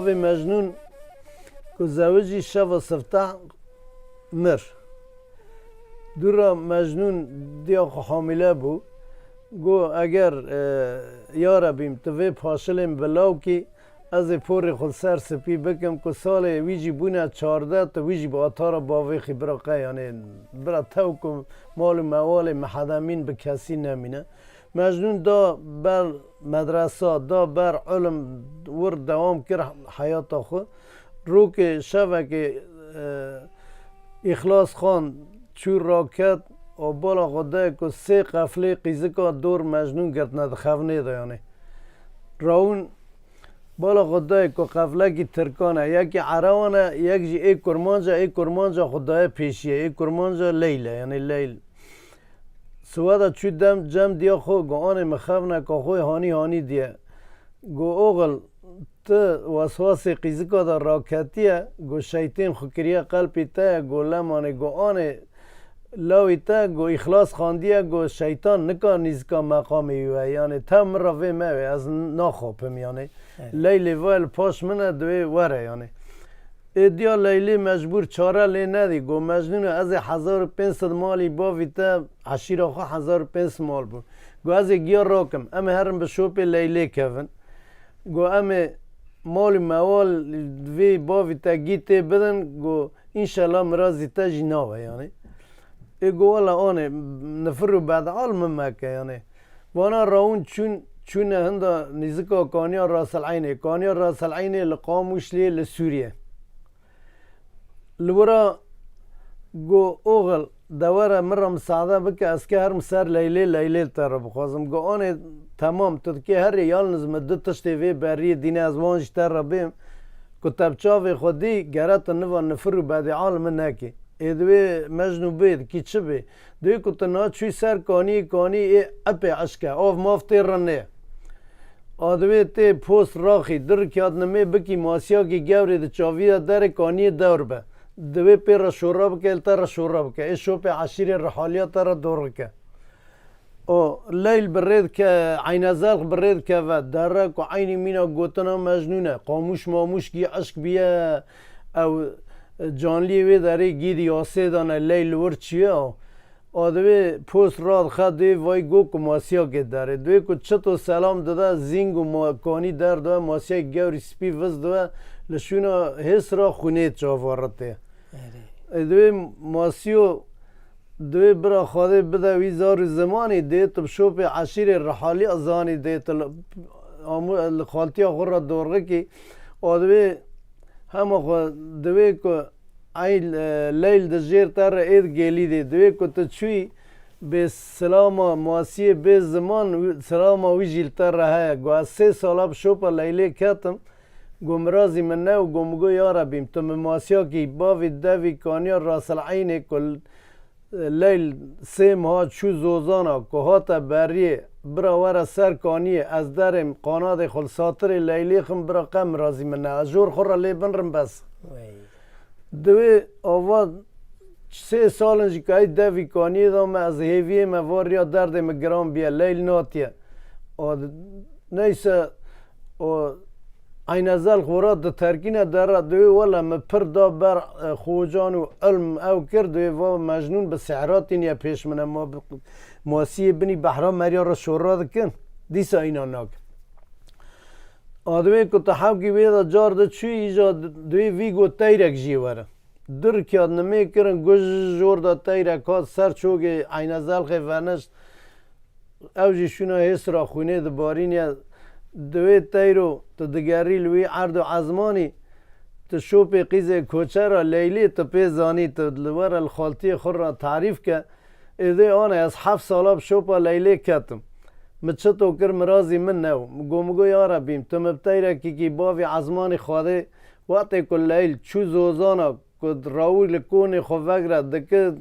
باوی مجنون که زوجی شب سفته مر دورا مجنون دیا حامله بو گو اگر یارا بیم توی پاشلیم بلاو کی از پوری خود سر سپی بکم که سال ویجی بونه 14 تا ویجی با اتارا باوی خی برا قه یعنی برا تو که مال موال محدمین به کسی نمینه مجنون دا بر مدرسه دا بر علم ور دوام کر حیات خود رو که شبه که اخلاص خان چور راکت و بالا خدا که 3 قفله قیزه که دور مجنون گرد ندخونه دا یعنی راون بالا خدای که قفله کی ترکانه یکی عراوانه یک جی ای کرمانجا خدای پیشیه ای کرمانجا لیله یعنی لیل سوادا چو دم جم دیا خو گو آن مخفنه که خوی هانی دیه گو اوغل تا وسواس قیزکا دا راکتیه گو شیطان خکریه قلبی تا گو لمانه گو آن لاوی تا گو اخلاص خاندیه گو شیطان نکا نیزکا مقامی وی یعنی تا مرا وی موی از ناخوپم یعنی لیلی ویل پاش منه دوی وره یعنی ایدیا لیلی مجبور چاره لی ندی گو مجنون از 1500 مالی باوی تا عشیر آخوا 1500 مال بود گو از گیا راکم اما هرم به شوپ لیلی کفن گو اما مال موال وی باوی تا گیته بدن گو انشالله مرازی تا جناوه یعنی ایگو والا آنه نفرو بعد علم مکه یعنی وانا راون چون هنده نزکا کانیا راس العینه لقاموش لی لسوریه لورا گو اوغل دوره مرا مساعده بکه از که هر مسر لیلی تر بخوازم گو آنه تمام تد که هر ریال نزم دو تشتی وی بری دینه از وانش تر را بیم که تبچاوی خودی گرت نوان نفرو بعد علم نکی ایدوی مجنو بید کی چه بی دوی که تنها چوی سر کانی ای اپی عشقه آف مافتی رنه آدوی تی پوست راخی در کیاد نمی بکی ماسیا کی گوری ده چاوی در کانی دور به دوی پی را شوراب که التا را شوراب که ایشو پی عشیر رحالیات را دور که او لیل برید که عین زلق برید که و دره که عینی مینا گوتنا مجنونه قاموش ماموش کی عشق بیه او جانلی وی داره گیدی آسه دانه لیل ور چیه آدوی پوست راد خد دوی وای گو که ماسیا که داره دوی که چطو سلام داده زینگ و کانی در دوی ماسیا گوری سپی وز دوی لشونا حس را خونه چاوارته دوی ماسیو دوی برا خواده بده وی زار زمانی دوی تب شوپ عشیر رحالی ازانی دوی تل خالتی آخور را دورگه که آدوی همه دوی که ای لیل ده جیر تر اید گلی دی دوی که تو چوی به سلام ماسیه به زمان سلام وی جیل تر راه گو از 3 ساله شوپا لیلی کتم گو مرازی من نو گو مگو یارا بیم تو ماسیا کی باوی دوی کانیا راس العینه کل لیل 3 ماه چو زوزانا که هاتا بریه برا ورا سر کانیه از درم قاناد خلصاتر لیلی خم برا قم رازی من نه از جور خور را لی بنرم بس دوی آواز 3 سالنجی که ای دوی کانیه دام از هیویه مواریا درد مگرام بیا لیل ناتیه نیسه عین ازل خورات ده ترکینه در دوی والا مپر دا بر خوجان و علم او کرد دوی و مجنون به سعراتین یا پیش منه ما ماسیه بنی بحرام مریا را شورا دکن دیسا اینا ناک آدمی که تحب کی ویدا جار ده چوی ایجاد دوی ویگو تیرک جیواره در کیاد نمی کرن گوش جور دا تیرک ها سر چوگه عین ازل خیفنشت او جیشونا حس را خونه ده بارین یا دوی تیرو تو دگری لوی عرض و عزمانی تو شوپ قیز کوچه را لیلی تو پیزانی تو لور الخالتی خور را تعریف که ایده آنه از 7 ساله شوپا لیلی کتم مچتو کر مرازی من نو مگو یارا بیم تو مبتیره کی باوی عزمانی خواده وقتی که لیل چو زوزانا کد راوی لکونی خو وگره دکه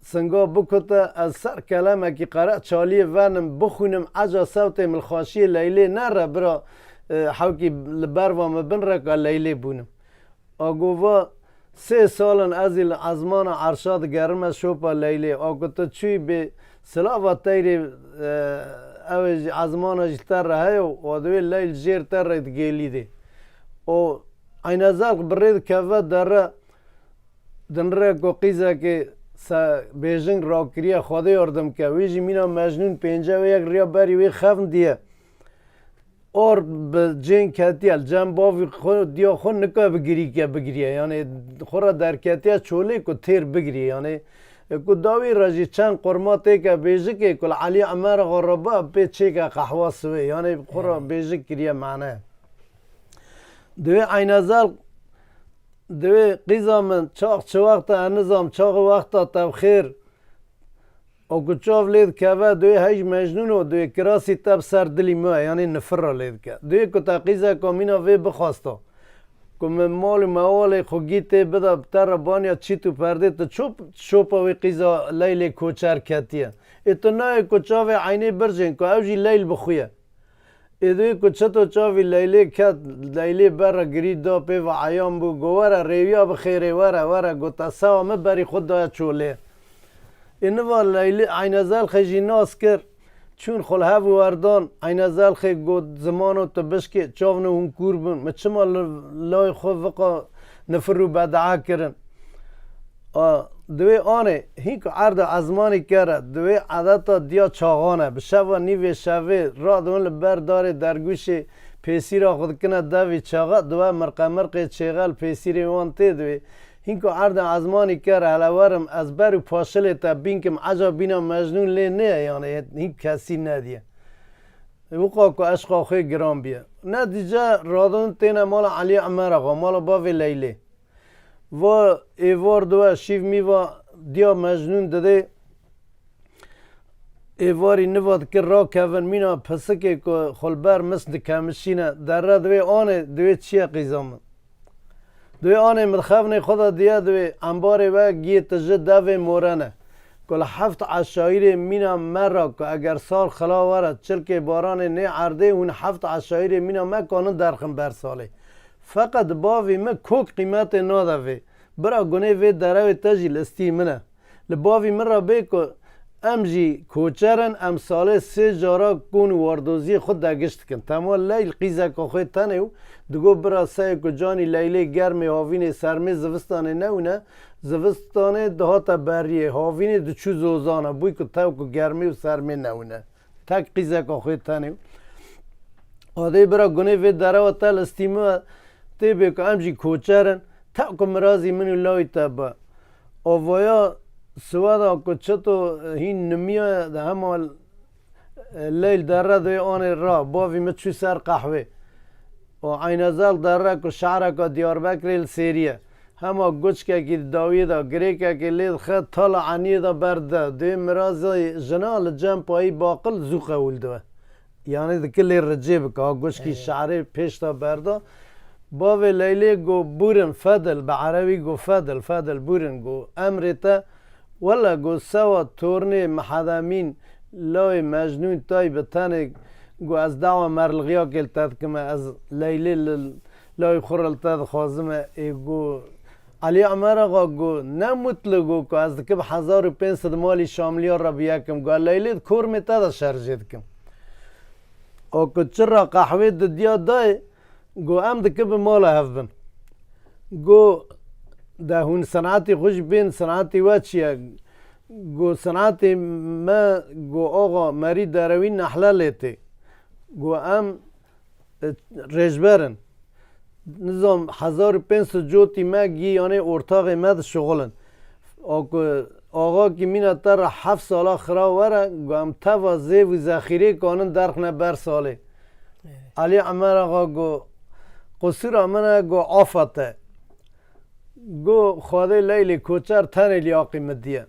سنگا بکته از سر کلمه که قرأ چالی ونم بخونم عجا صوت ملخاشی لیلی نره برا حوکی لبروا مبن رکا لیلی بونم آگووا 3 سالن از الازمان عرشاد گرم شوپا لیلی آگو تو چوی به سلاوه تیری اوج ازمان جلتر رهی و دوی لیل جیر تر رید گیلی دی او این ازال برید که و داره دنره کو قیزه که بیژنگ را کریه خواده یاردم که ویجی مینا مجنون پینجا و یک ریا بری وی خفن دیه اور به جن کتیل جن باوی خود دیا خود نکه بگیری که بگیریه یعنی خورا در کتیه چوله کو تیر بگیری یعنی کو داوی راجی چند قرماته که بیجه که کل علی عمر غربا به چه که قهوه سوی یعنی خورا بیجه کریه معنی دوی این ازال دوی قیزا من چاق چه وقت انزام چاق وقت تبخیر او کچاف لید که و دوی هیچ مجنون و دوی کراسی تب سر دلی ما یعنی نفر را لید که دوی کتا قیزا کامینا وی بخواستا که من مال موال خوگیته بدا بتر بانیا چی تو پرده تا چوپا وی قیزا لیل کوچر کتیه ایتو نای کچاف عینه برجن که اوجی لیل بخویه ایدوی کچتو چاوی لیلی کت لیلی برا گرید دا پی و عیام بو گوارا ریویا بخیره ورا گو تساوه مبری خود دایا چوله اینوا لیلی عینزال خیجی ناس کر چون خلها وردان عینزال خی گو زمانو تا بشکه چاونو هم کور بون مچما لای خود وقا نفرو بدعا کرن دوی آنه هیک عرض ازمانی کرد دوی عادتا دیا چاغانه به شوا نیوی شوی را دون لبر داره درگوش پیسی را خود کنه دوی چاغا دوی مرق چیغل پیسی روان تی دوی هیک عرض ازمانی کرد هلوارم از برو پاشله تا بینکم عجب بینا مجنون لی نه یعنی هیک کسی ندیه وقا که اشقا خوی گرام بیه نتیجه رادون تینه مال علی عمر آقا مال باوی لیلی و ایوار دو شیف میوا دیا مجنون داده ایواری نواد که را کون مینا پسکه که خلبر مثل کمشینه در را دوی آنه دوی چیه قیزامه دوی آنه مدخفنه خدا دیا دوی انباره و گیه تجد دوی مورنه کل هفت عشایر مینا مرا که اگر سال خلا ورد چلکه باران نه عرده اون هفت عشایر مینا ما کانون درخم بر ساله فقط باوی من کوک قیمت نادوی برا گونه وی دراوی تجیل استی منه لباوی من را بی که امجی کوچرن امساله سه جارا کون واردوزی خود دگشت کن تمام لیل قیزه که خوی تنیو دگو برا سای که جانی لیلی گرمی هاوین سرمی زوستانه نونه زوستانه دهاتا بریه هاوین دچو زوزانه بوی که تاو که گرمی و سرمی نونه تک قیزه که خوی تنیو آده برا گونه وی دراوی تل استی منه تی بی که امجی کوچرن تا که مرازی منو لای تبا آوایا سوادا که چطو هین نمیه ده همه لیل در را دوی آن را باوی مچو سر قهوه و عینزال در را که شعره که دیار بکریل سیریه همه گوچ که داوی دا گریکه که لید خد تال عنی دا برده دوی مرازی جنال جمع پایی باقل زوخه ولده یعنی دکلی رجیب که گوچ که شعره پیش دا برده باوی لیلی گو بورن فدل به عربی گو فدل بورن گو امرتا ولا گو سوا تورنی محدامین لای مجنون تای بتانه گو از دعوه مرلغیا کلتاد کما از لیلی لای خورلتاد خوازمه گو علی عمر آقا گو نموتلو گو که از دکب 1500 مالی شاملیار را بیاکم گو لیلی کور میتاد شرجید کم او که چرا قهوه دیا دای گو ام دکه به مال هفبن گو ده هون صنعتی خوش بین صنعتی و چیه گو صنعتی ما گو آقا مری دروی نحله لیتی گو ام رجبرن نظام 1500 جوتی ما گی یعنی ارتاق مد شغلن آقا که مینا تر 7 سالا خرا وره گو ام توازه و ذخیره کانن درخنه بر ساله علی عمر آقا گو قصور امنه گو آفته گو خواده لیلی کوچر تن لیاقی مدیه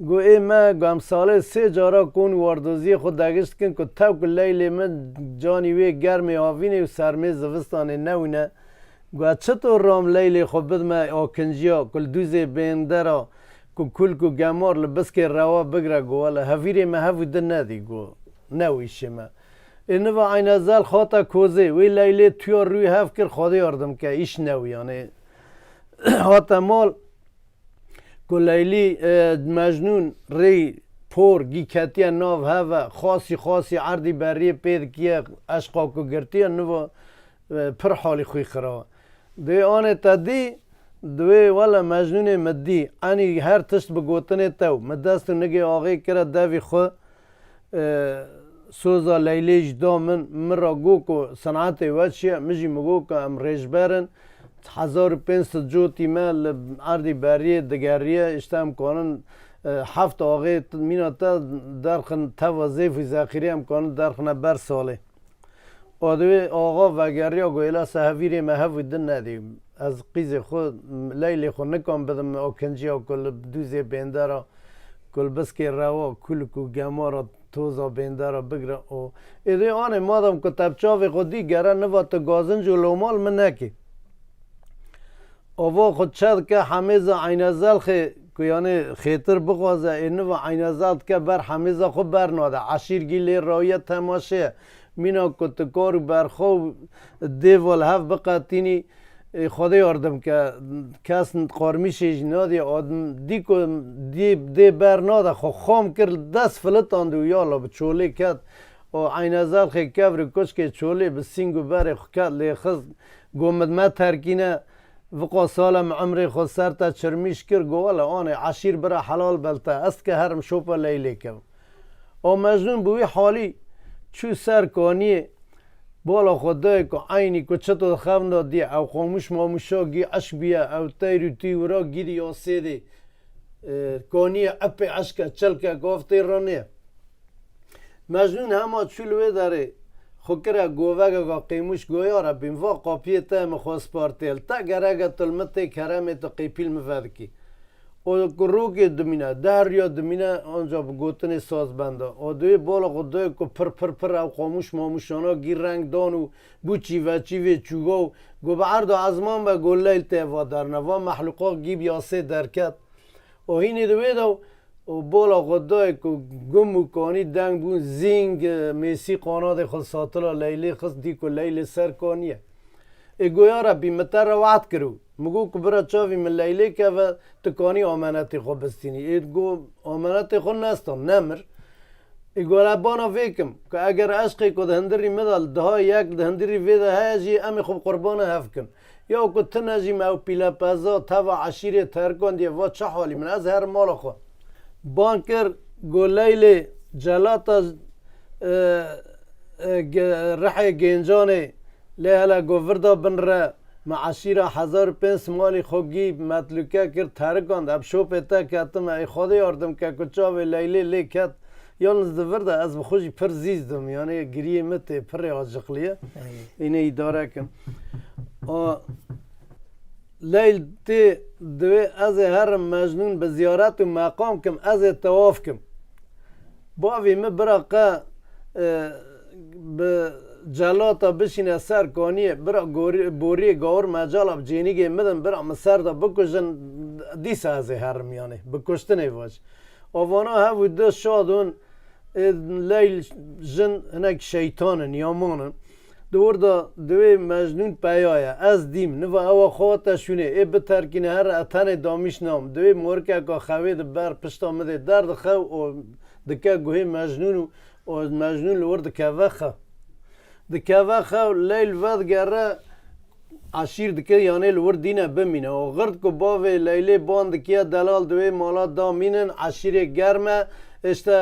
گو ای ما گو امساله 3 جارا کون واردوزی خود دگشت کن که تو که لیلی من جانی وی گرمی آوینه و سرمی زوستانه نونه گو چطور رام لیلی خود بد ما آکنجیا کل دوزه بینده را که کل که گمار لبس که روا بگره گو والا هفیره ما هفو ده ندی گو نویشه ما اینو این ازال خاطر کوزه وی لیلی توی روی هف کر خواده یاردم که ایش نو یعنی حتی مال که لیلی مجنون ری پور گی کتیه ناو هوا خاصی عردی بری پید کیه اشقا که گرتیه نو پر حالی خوی خراب دوی آن تدی دوی والا مجنون مدی انی هر تشت بگوتنه تو مدست نگی آقای کرد دوی خو سوزا لیلیج دامن مرا گو کو صنعت وچیه مجی مگو که ام ریجبرن 1500 جوتی مال عردی بریه دگریه اشتام کنن 7 آقای مینا تا درخن تا وظیفه ذخیره هم کنن درخن بر ساله آدوی آقا وگریا گویلا صحویری محو دن ندیم از قیز خود لیلی خود نکن بدم آکنجی ها کل دوزی بیندارا کل بس که روا کل کو گمارا توزا بیندارا بگره او ایده آنه مادم که تبچاوی خودی گره نوا تا گازنج و لومال من نکی آوا خود چد که حمیزا عین زلخی که یعنی خیتر بغازه اینو عین زلد که بر حمیزا خود برناده عشیر گیلی رایت تماشه مینا کت کار برخو دیوال هف بقاتینی خدا یاردم که کس قارمیشش نادی آدم دی بر ناده خو خام کرد دست فلتان دو یالا به چوله کد و عین ازال خی کبر کش که چوله به سینگو بره کد لیخز گومد ما ترکینه وقا سالم عمری خود سر تا چرمیش کر گوالا آنه عشیر برا حلال بلتا است که هرم شوپا لیلی کم او مجنون بوی حالی چو سر کانیه بالا خدای که عینی که چطور خواهند دی او خاموش ماموشا گی عشق بیا او تیرو تیورا گیری یا سیده کانیه اپی عشقه چلکه گفته رانیه مجنون همه چلوه داره خوکره گووگه گا قیموش گویا را بیم وا قاپیه تا مخواست پارتیل تا گرگه تلمته کرمه تا قیپیل مفدکی او روی دمینه در یا دمینه آنجا بگوتن ساز بنده او دوی بالا خدای که پر او خاموش ماموشانا گیر رنگ دانو بو چی و چی و چوگاو گو به عرض ازمان به گلیل تیوا در نوا مخلوقا گیب یاسه درکت او هینی دوی دو او بالا خدای که گم و کانی دنگ بون زینگ میسی قاناد خود ساتلا لیلی خست دی که لیلی سر کانیه ای گویا را بیمتر را وعد کرو مگو که برا چاوی من لیلی که و تکانی آمانتی خود بستینی ای گو آمانتی خود نستان نمر ای گو لبانا فیکم که اگر عشقی که دهندری مدال ده یک دهندری ویده هایجی امی خوب قربان هفکن یا که تنجی مو پیلا پزا تا و عشیری ترکان دیه و چه حالی من از هر مال خود بانکر گو لیلی جلاتا رحی گنجانه لیهلا گووردا بنره معاشیره 1500 مالی خوگی مطلوکه کرد ترکاند اب شو پیتا کتم ای خدا یاردم که کچاو لیلی لیکت یالنز دورده از بخوشی پر زیزدم یعنی گریه مته پر عاجقلیه اینه اداره کن لیل تی دوی از هر مجنون به زیارت و مقام کم از تواف کم باوی مبرقه به جلاتا بشینه سر کانیه برا بوری گور مجالا جینیگه مدن برا مسر دا بکشن دیسه از هرم یعنی بکشتنه واج آوانا هفو دو شادون لیل جن هنک شیطانن یامانن دور دا دوی مجنون پیایه از دیم نو اوا خواهتا شونه ای بترکینه هر اتن دامیش نام دوی مورکه که خوید بر پشت آمده درد خو و دکه گوهی مجنون و مجنون لور دکه وخه دکه وخه لیل ود گره عشیر دکه یعنی لور دینه بمینه و غرد که باوی لیلی باند دکیه دلال دوی مالا دامینن عشیر گرمه اشته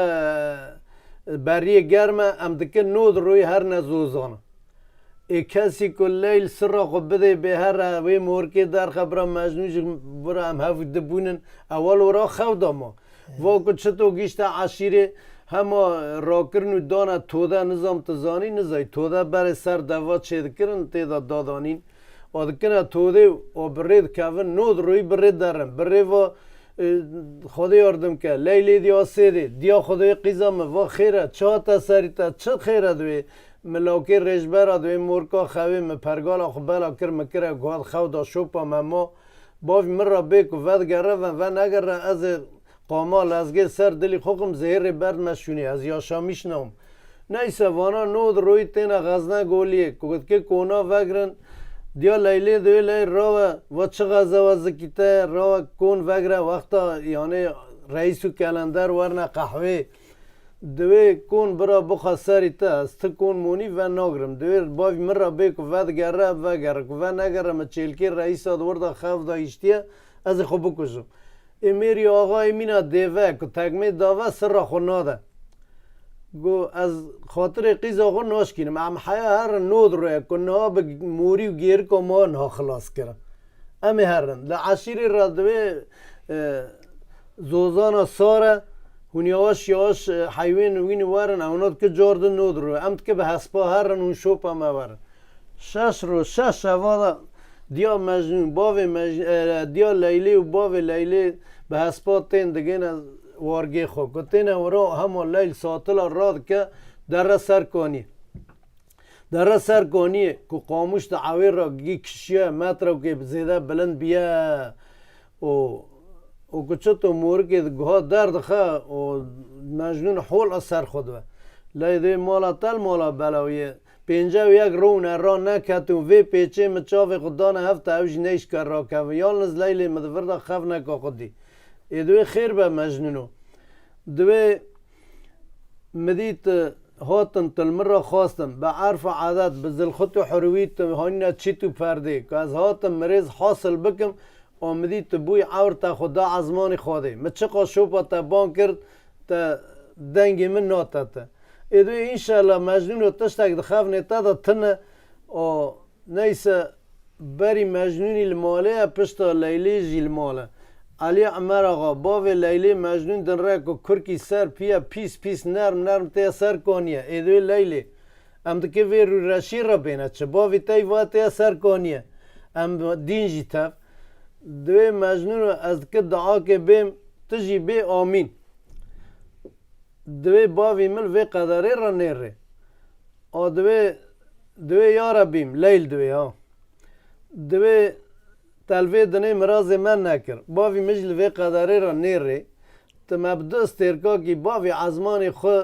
بریه گرمه ام دکه نود روی هر نزوزانه ای کسی که لیل سر را خود بده به هر وی مورکی در خبره مجنونش برا هم هفت دبونن اول ورا خود ما واکو چطو گیشت عشیره همه راکرن و دانه توده نظام تزانی نزای توده برای سر دوات چید کرن تیدا دادانین آدکنه توده و برید کون نود روی برید درن برید و خدا یاردم که لیلی دیا سیده دیا خدای قیزم و خیره چه تا سری تا چه خیره دوی ملاکی رجبر دوی مورکا خوی مپرگال خبالا کر مکره گواد خودا شوپا مما باف مرا بیک و ود گره و نگره از قامال ازگه سر دلی خوکم زهر برد مشونی از یاشامیش نام نیسه وانا نود روی تینا غزنه گولیه که کونا وگرن دیا لیلی دوی لی راوه و چه غزه و زکیته راوه کون وگره وقتا یعنی رئیس و کلندر ورنه قهوه دوی کون برا بخوا سری تا است کون مونی و ناگرم دوی باوی من را بیکو ود گره و گره و نگره ما چیلکی رئیس آدورد خوف دا ایشتیه از خوب بکشم امیری آقا امینا دیوه که تگمه داوه سر را خوناده گو از خاطر قیز آقا ناش کنیم ام حیا هر نود روی کنه ها به موری و گیر که ما نها خلاص کرد امی هرن لعشیری را دوی زوزانا ساره هونیاش یاش حیوان وین وارن اونات که جاردن نود رو امت که به حسبا هرن اون شوپا ما ورن شش شوادا دیا مجنون باوی دیا لیلی و باوی لیلی به حسبا تین دگین از وارگی خوب که تین ورا همه لیل ساتل راد که در سر کنی در سر کنی که قاموش دعوی را گی کشیه متر که زیده بلند بیا و کچتو مورگی گاه درد خواه و مجنون حول اثر خود و لیده مالا تل مالا بلاویه پینجا و یک رون را نکتو وی پیچه مچاوی خودان هفته اوش نیش کر را که و یالنز لیلی مدفرده خف نکا خودی دوی خیر به مجنونو دوی مدیت هاتن تلمر را خواستم به عرف عادت به زلخط و حرویت هانینا چی تو پرده که از هاتم مریض حاصل بکم آمدی تو بوی عور تا خدا عزمان خوده من چقا شوپا تا بان کرد تا دنگی من ناتا تا ایدوی انشالله مجنون رو تشتک دخاف نیتا دا تنه و نیسه بری مجنونی الماله پشتا لیلی جی الماله علی عمر آقا باوی لیلی مجنون دن را که کرکی سر پیا پیس نرم تیا سر کنیه ایدوی لیلی ام دکه وی رو رشی را بینه چه باوی تای وا تیا سر کنیه ام دین جی تف دوی مجنون از که دعا که بیم تجی بی آمین دوی باوی مل وی قدره را نیره آ دوی یارا بیم لیل دوی ها دوی تلوی دنه مراز من نکر باوی مجل وی قدره را نیره تم ابدو استرکا کی باوی عزمان خو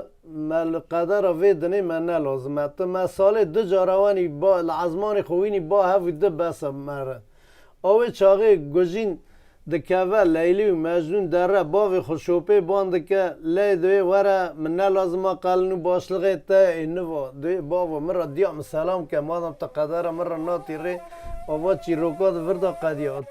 مل قدر وی دنه من نلازمه تم سال دو جاروانی با عزمان خوینی با هفی دو بس مره آوی چاقی گوزین دکوه لیلی و مجنون در را باوی خوشوپی باند که لی دوی وره من نلازمه قلنو باشلغی تا اینو دوی باوی من را دیام سلام که مادم تا قدر من را ناتی ری آوا چی روکات وردا قدیات